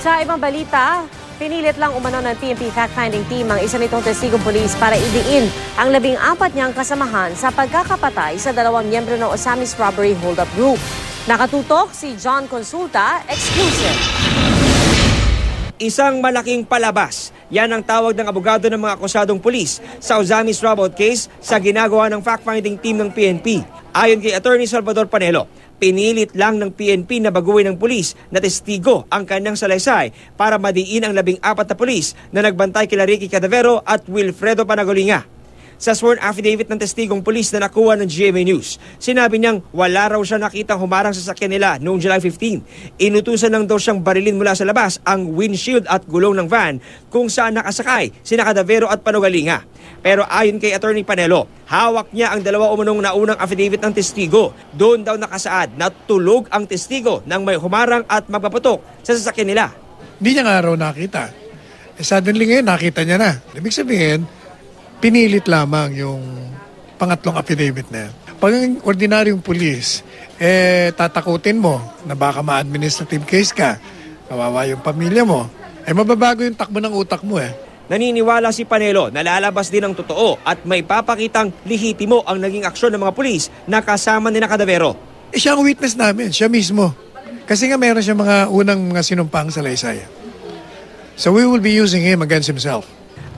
Sa ibang balita, pinilit lang umano ng PNP fact-finding team ang isa nitong testigong pulis para idiin ang 14 niyang kasamahan sa pagkakapatay sa 2 miyembro ng Osamis Robbery Hold-Up Group. Nakatutok si John Consulta, exclusive. Isang malaking palabas. Yan ang tawag ng abogado ng mga akusadong pulis sa Osamis Robbery case sa ginagawa ng fact-finding team ng PNP. Ayon kay Attorney Salvador Panelo, pinilit lang ng PNP na baguhin ng pulis na testigo ang kanyang salaysay para madiin ang 14 na pulis na nagbantay kila Ricky Cadavero at Wilfredo Panagolinga. Sa sworn affidavit ng testigong pulis na nakuha ng GMA News, sinabi niyang wala raw siya nakitang humarang sa sakyan nila noong July 15. Inutusan lang daw siyang barilin mula sa labas ang windshield at gulong ng van kung saan nakasakay sina Cadavero at Panagolinga. Pero ayon kay Attorney Panelo, hawak niya ang 2 umunong naunang affidavit ng testigo. Doon daw nakasaad na tulog ang testigo nang may humarang at magpaputok sa sasakyan nila. Hindi niya nga raw nakita. Suddenly ngayon nakita niya na. Ibig sabihin, pinilit lamang yung pangatlong affidavit na yan. Pag ang ordinaryong pulis, tatakutin mo na baka ma-administrative case ka, kawawa yung pamilya mo, mababago yung takbo ng utak mo . Naniniwala si Panelo na lalabas din ang totoo at may papakitang lehitimo ang naging aksyon ng mga pulis na kasama ni Cadavero. Siya ang witness namin, siya mismo. Kasi nga meron siya mga unang mga sinumpang salaysay. So we will be using him against himself.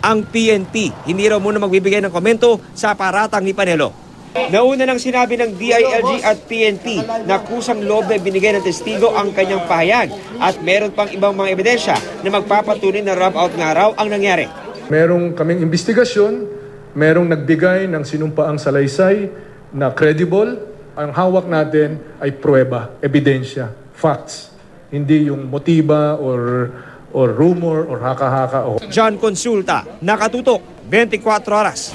Ang PNP hindi raw muna magbibigay ng komento sa paratang ni Panelo. Nauna nang sinabi ng DILG at PNP na kusang loob na binigay ng testigo ang kanyang pahayag at meron pang ibang mga ebidensya na magpapatunay na rub out nga raw ang nangyari. Merong kaming investigasyon, merong nagbigay ng sinumpaang salaysay na credible. Ang hawak natin ay pruweba, ebidensya, facts, hindi yung motiba or rumor or haka-haka. John Consulta, nakatutok, 24 oras.